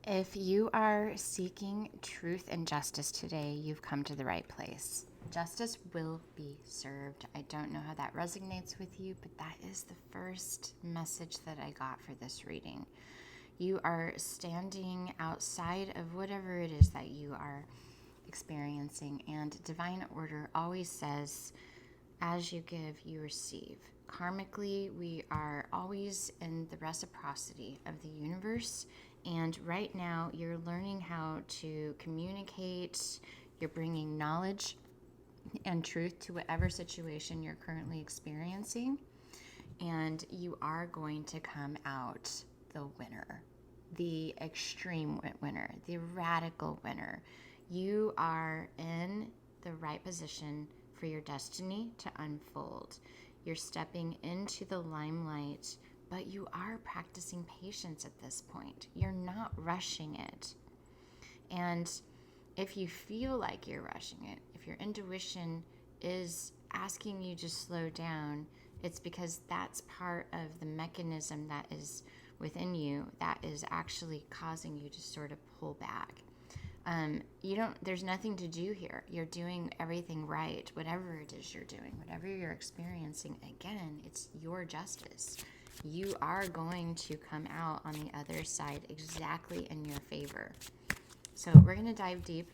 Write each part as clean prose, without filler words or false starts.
If you are seeking truth and justice today, you've come to the right place. Justice will be served. I don't know how that resonates with you, but that is the first message that I got for this reading. You are standing outside of whatever it is that you are experiencing, and divine order always says, as you give, you receive. Karmically, we are always in the reciprocity of the universe. And right now, you're learning how to communicate. You're bringing knowledge and truth to whatever situation you're currently experiencing. And you are going to come out the winner, the extreme winner, the radical winner. You are in the right position for your destiny to unfold. You're stepping into the limelight, but you are practicing patience at this point. You're not rushing it. And if you feel like you're rushing it, if your intuition is asking you to slow down, it's because that's part of the mechanism that is within you that is actually causing you to sort of pull back. There's nothing to do here. You're doing everything right, whatever it is you're doing, whatever you're experiencing. Again, it's your justice. You are going to come out on the other side exactly in your favor. So we're going to dive deep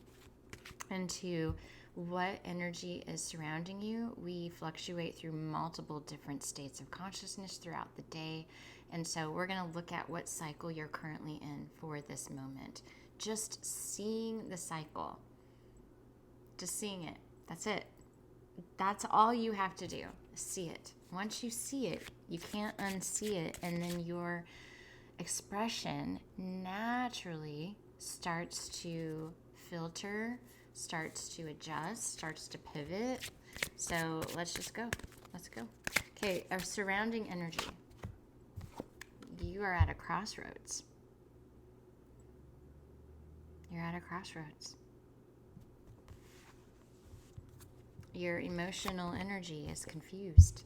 into what energy is surrounding you. We fluctuate through multiple different states of consciousness throughout the day. And so we're going to look at what cycle you're currently in for this moment. Just seeing the cycle. Just seeing it. That's it. That's all you have to do. See it. Once you see it, you can't unsee it. And then your expression naturally starts to filter, starts to adjust, starts to pivot. So let's just go. Let's go. Okay, our surrounding energy. You are at a crossroads. You're at a crossroads. Your emotional energy is confused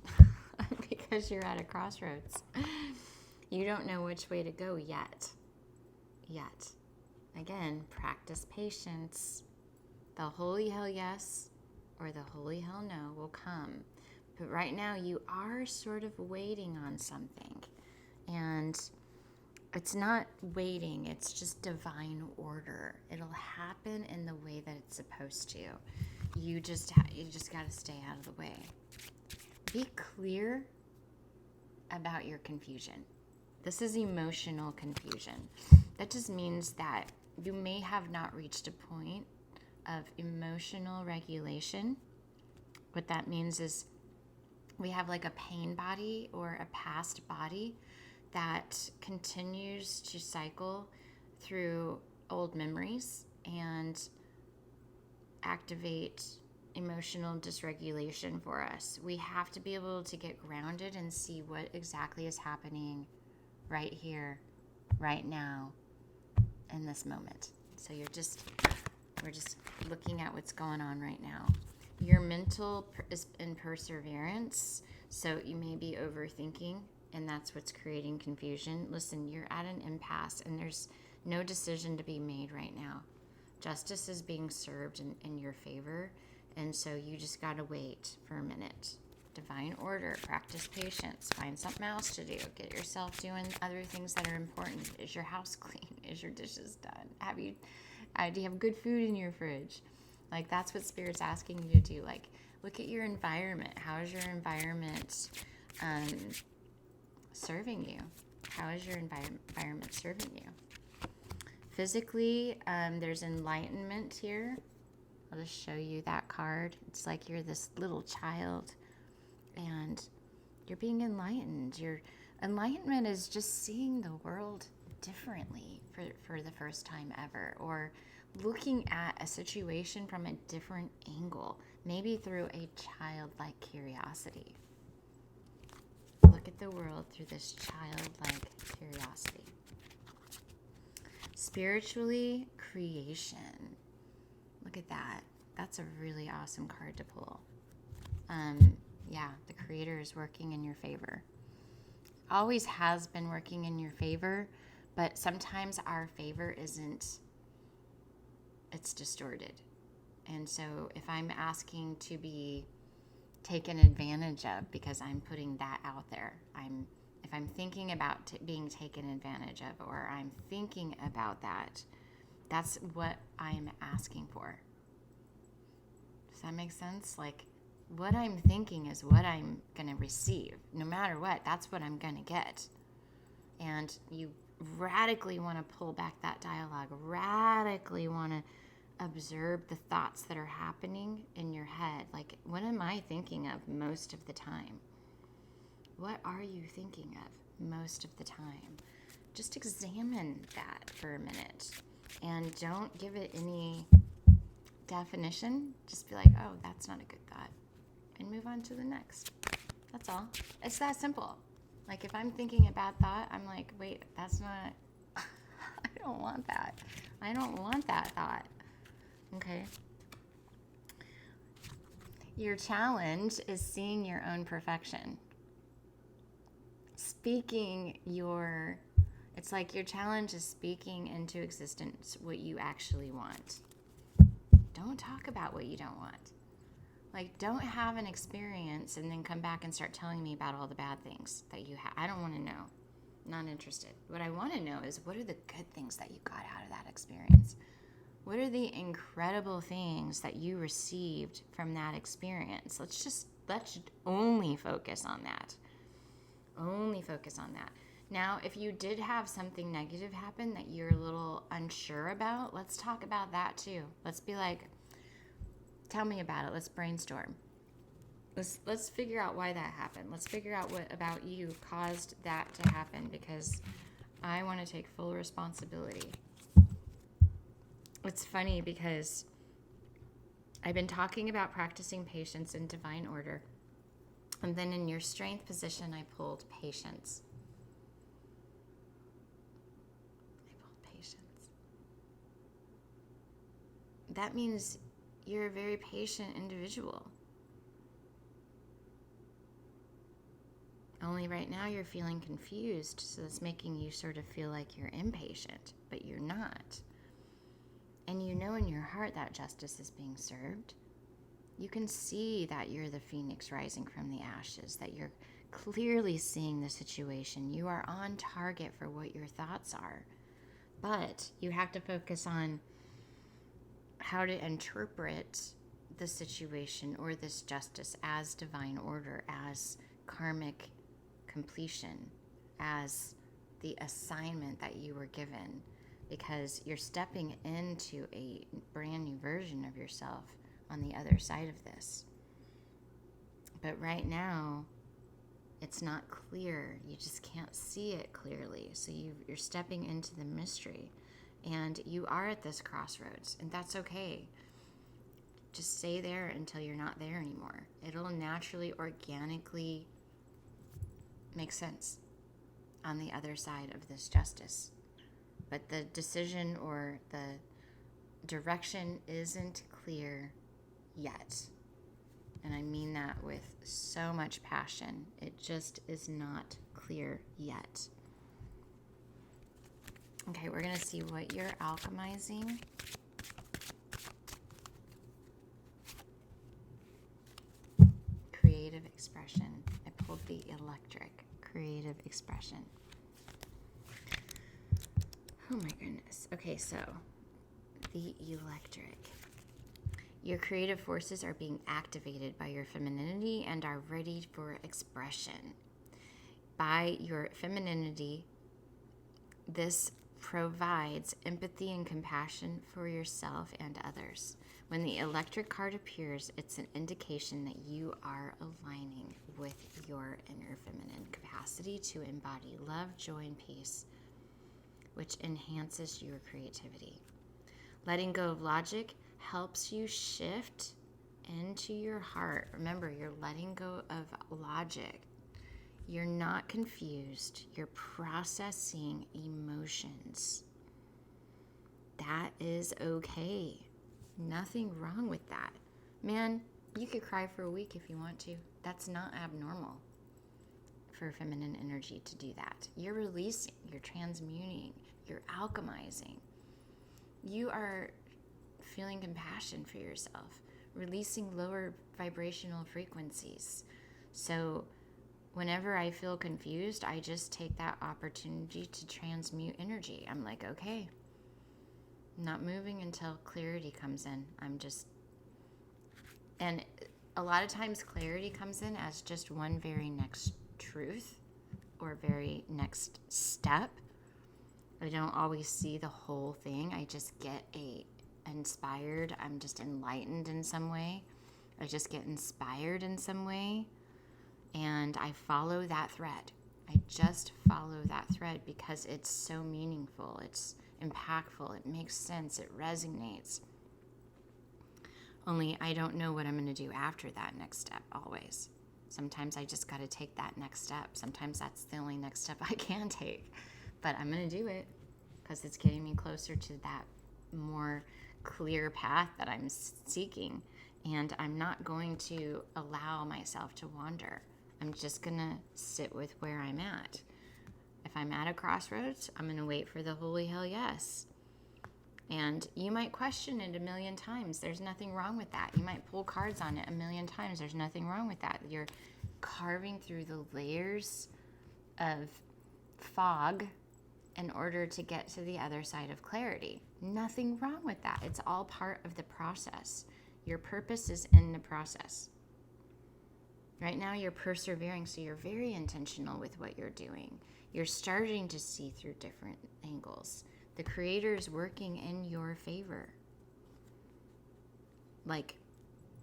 because you're at a crossroads. You don't know which way to go yet. Again, practice patience. The holy hell yes or the holy hell no will come. But right now you are sort of waiting on something. And it's not waiting, it's just divine order. It'll happen in the way that it's supposed to. You just got to stay out of the way. Be clear about your confusion. This is emotional confusion. That just means that you may have not reached a point of emotional regulation. What that means is we have like a pain body or a past body that continues to cycle through old memories and activate emotional dysregulation for us. We have to be able to get grounded and see what exactly is happening right here, right now, in this moment. So we're just looking at what's going on right now. Your mental is in perseverance, so you may be overthinking, and that's what's creating confusion. Listen, you're at an impasse, and there's no decision to be made right now. Justice is being served in your favor, and so you just got to wait for a minute. Divine order, practice patience, find something else to do. Get yourself doing other things that are important. Is your house clean? Is your dishes done? Do you have good food in your fridge? Like, that's what Spirit's asking you to do. Like, look at your environment. How is your environment serving you? How is your environment serving you? Physically, there's enlightenment here. I'll just show you that card. It's like you're this little child and you're being enlightened. Your enlightenment is just seeing the world differently for the first time ever, or looking at a situation from a different angle, maybe through a childlike curiosity. Look at the world through this childlike curiosity. Spiritually, creation. Look at that. That's a really awesome card to pull. The Creator is working in your favor. Always has been working in your favor, But sometimes our favor isn't, it's distorted. And so if I'm asking to be taken advantage of because I'm putting that out there, if I'm thinking about being taken advantage of, or I'm thinking about that, that's what I'm asking for. Does that make sense? Like, what I'm thinking is what I'm going to receive. No matter what, that's what I'm going to get. And you radically want to pull back that dialogue, radically want to observe the thoughts that are happening in your head. Like, what am I thinking of most of the time? What are you thinking of most of the time? Just examine that for a minute and don't give it any definition. Just be like, oh, that's not a good thought, and move on to the next. That's all. It's that simple. Like, if I'm thinking a bad thought, I'm like, wait, that's not, I don't want that. I don't want that thought. Okay. Your challenge is seeing your own perfection. It's like your challenge is speaking into existence what you actually want. Don't talk about what you don't want. Like, don't have an experience and then come back and start telling me about all the bad things that you have. I don't want to know. Not interested. What I want to know is, what are the good things that you got out of that experience? What are the incredible things that you received from that experience? Let's only focus on that. Only focus on that. Now, if you did have something negative happen that you're a little unsure about, let's talk about that too. Let's be like, tell me about it. Let's brainstorm. Let's figure out why that happened. Let's figure out what about you caused that to happen, because I want to take full responsibility. It's funny because I've been talking about practicing patience in divine order. And then in your strength position, I pulled patience. That means you're a very patient individual. Only right now you're feeling confused, so it's making you sort of feel like you're impatient, but you're not. And you know in your heart that justice is being served. You can see that you're the phoenix rising from the ashes, that you're clearly seeing the situation. You are on target for what your thoughts are. But you have to focus on how to interpret the situation or this justice as divine order, as karmic completion, as the assignment that you were given, because you're stepping into a brand new version of yourself on the other side of this. But right now, it's not clear. You just can't see it clearly. So you're stepping into the mystery. And you are at this crossroads, and that's okay. Just stay there until you're not there anymore. It'll naturally, organically make sense on the other side of this justice. But the decision or the direction isn't clear yet. And I mean that with so much passion. It just is not clear yet. Okay, we're going to see what you're alchemizing. Creative expression. I pulled the electric. Creative expression. Oh my goodness. Okay, so the electric. Your creative forces are being activated by your femininity and are ready for expression. By your femininity, this provides empathy and compassion for yourself and others. When the electric card appears, it's an indication that you are aligning with your inner feminine capacity to embody love, joy, and peace, which enhances your creativity. Letting go of logic helps you shift into your heart. Remember, you're letting go of logic. You're not confused. You're processing emotions. That is okay. Nothing wrong with that. Man, you could cry for a week if you want to. That's not abnormal. for feminine energy to do that. You're releasing, you're transmuting, you're alchemizing. You are feeling compassion for yourself, releasing lower vibrational frequencies. So whenever I feel confused, I just take that opportunity to transmute energy. I'm like, okay, I'm not moving until clarity comes in. And a lot of times clarity comes in as just one very next truth or very next step. I don't always see the whole thing. I just get inspired. I'm just enlightened in some way. I just get inspired in some way. And I follow that thread. I just follow that thread because it's so meaningful. It's impactful. It makes sense. It resonates. Only I don't know what I'm going to do after that next step always. Sometimes I just got to take that next step. Sometimes that's the only next step I can take. But I'm going to do it because it's getting me closer to that more clear path that I'm seeking. And I'm not going to allow myself to wander. I'm just going to sit with where I'm at. If I'm at a crossroads, I'm going to wait for the holy hell yes. And you might question it a million times. There's nothing wrong with that. You might pull cards on it a million times. There's nothing wrong with that. You're carving through the layers of fog in order to get to the other side of clarity. Nothing wrong with that. It's all part of the process. Your purpose is in the process. Right now you're persevering, so you're very intentional with what you're doing. You're starting to see through different angles. The Creator is working in your favor. Like,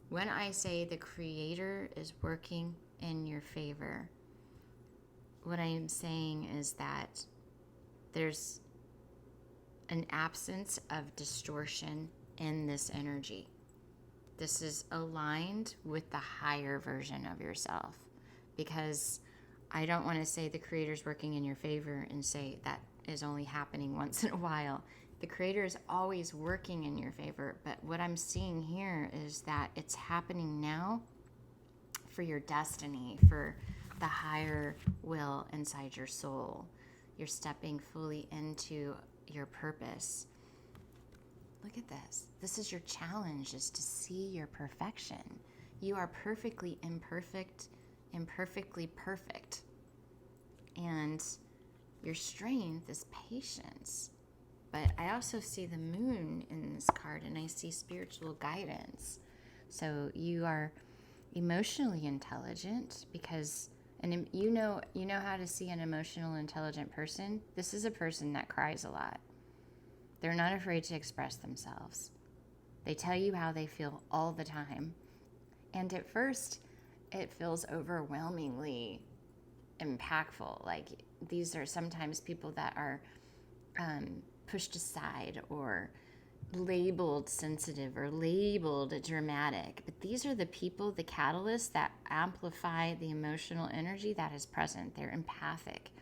when I say the Creator is working in your favor, what I am saying is that there's an absence of distortion in this energy. This is aligned with the higher version of yourself, because I don't want to say the Creator's working in your favor and say that is only happening once in a while. The Creator is always working in your favor, but what I'm seeing here is that it's happening now for your destiny, for the higher will inside your soul. You're stepping fully into your purpose. Look at this. This is your challenge, is to see your perfection. You are perfectly imperfect, imperfectly perfect. And your strength is patience. But I also see the moon in this card, and I see spiritual guidance. So you are emotionally intelligent because, and you know how to see an emotional intelligent person. This is a person that cries a lot. They're not afraid to express themselves. They tell you how they feel all the time. And at first, it feels overwhelmingly impactful. Like, these are sometimes people that are pushed aside or labeled sensitive or labeled dramatic. But these are the people, the catalysts that amplify the emotional energy that is present. They're empathic.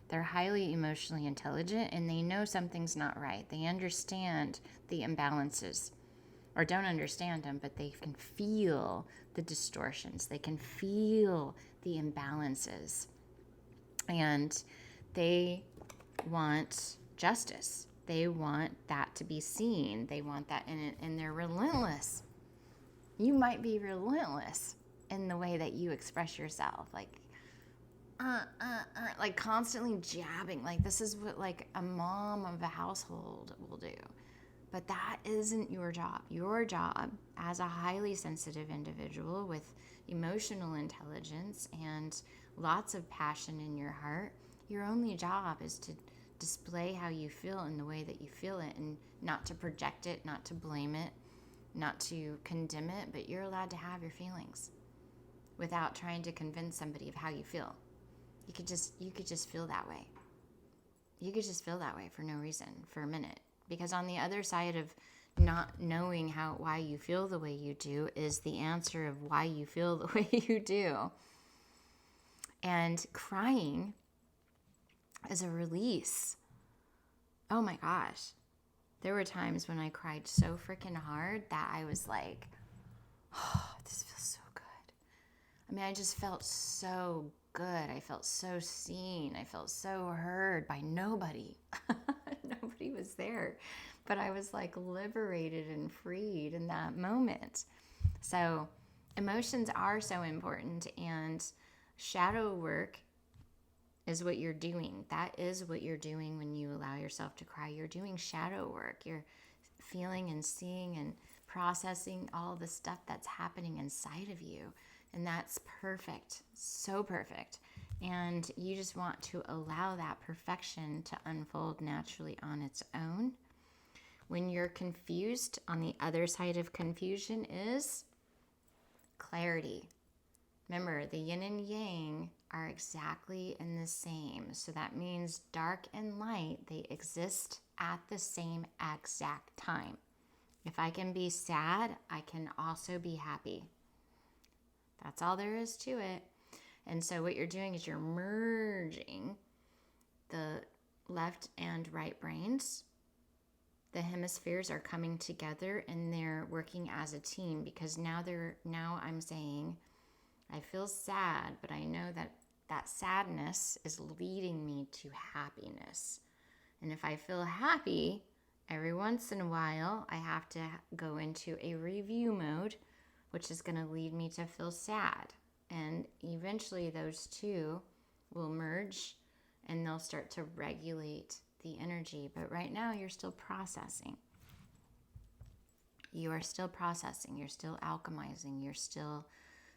They're highly emotionally intelligent, and they know something's not right. They understand the imbalances, or don't understand them, but they can feel the distortions. They can feel the imbalances. And they want justice. They want that to be seen. They want that in it, and they're relentless. You might be relentless in the way that you express yourself, like constantly jabbing. Like, this is what like a mom of a household will do. But that isn't your job. Your job as a highly sensitive individual with emotional intelligence and lots of passion in your heart, your only job is to display how you feel in the way that you feel it, and not to project it, not to blame it, not to condemn it, but you're allowed to have your feelings without trying to convince somebody of how you feel. You could just feel that way. You could just feel that way for no reason, for a minute. Because on the other side of not knowing why you feel the way you do is the answer of why you feel the way you do. And crying is a release. Oh my gosh. There were times when I cried so freaking hard that I was like, oh, this feels so good. I mean, I just felt so good. I felt so seen. I felt so heard by nobody. Nobody was there. But I was like liberated and freed in that moment. So emotions are so important, and shadow work is what you're doing. That is what you're doing when you allow yourself to cry. You're doing shadow work. You're feeling and seeing and processing all the stuff that's happening inside of you. And that's perfect, so perfect. And you just want to allow that perfection to unfold naturally on its own. When you're confused, on the other side of confusion is clarity. Remember, the yin and yang are exactly in the same. So that means dark and light, they exist at the same exact time. If I can be sad, I can also be happy. That's all there is to it. And so what you're doing is you're merging the left and right brains. The hemispheres are coming together and they're working as a team, because now I'm saying, I feel sad, but I know that that sadness is leading me to happiness. And if I feel happy, every once in a while, I have to go into a review mode, which is going to lead me to feel sad. And eventually those two will merge and they'll start to regulate the energy. But right now you're still processing. You are still processing. You're still alchemizing. You're still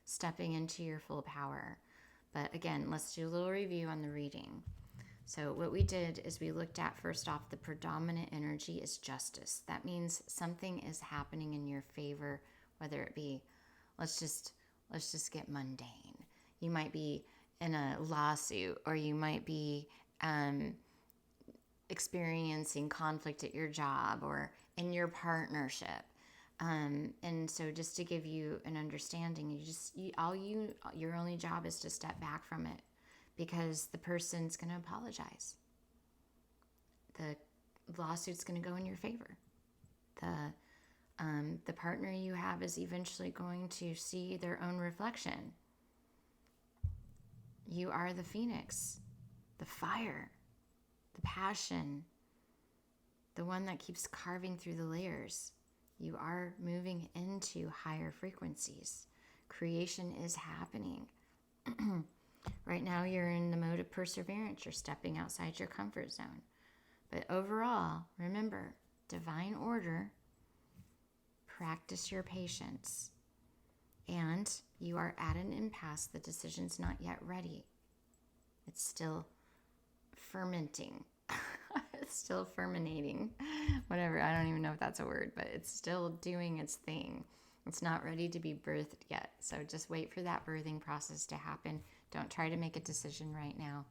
stepping into your full power. But again, let's do a little review on the reading. So what we did is we looked at, first off, the predominant energy is justice. That means something is happening in your favor, whether it be, let's just get mundane. You might be in a lawsuit, or you might be experiencing conflict at your job or in your partnership. And so just to give you an understanding, your only job is to step back from it, because the person's going to apologize. The lawsuit's going to go in your favor. The partner you have is eventually going to see their own reflection. You are the phoenix, the fire, the passion, the one that keeps carving through the layers. You are moving into higher frequencies. Creation is happening. Right now, you're in the mode of perseverance. You're stepping outside your comfort zone. But overall, remember, divine order, practice your patience. And you are at an impasse. The decision's not yet ready. It's still fermenting. It's still ferminating. Whatever, I don't even know if that's a word, but it's still doing its thing. It's not ready to be birthed yet. So just wait for that birthing process to happen. Don't try to make a decision right now.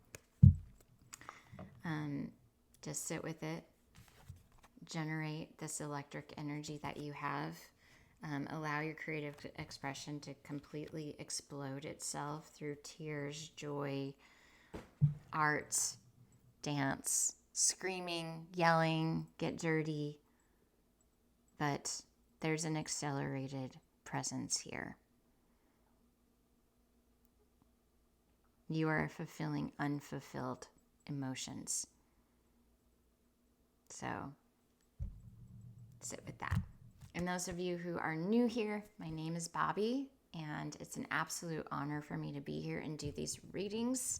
Just sit with it. Generate this electric energy that you have. Allow your creative expression to completely explode itself through tears, joy, art, dance, screaming, yelling, get dirty. But there's an accelerated presence here. You are fulfilling unfulfilled emotions. So sit with that. And those of you who are new here, my name is Bobby, and it's an absolute honor for me to be here and do these readings.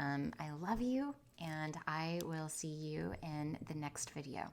I love you, and I will see you in the next video.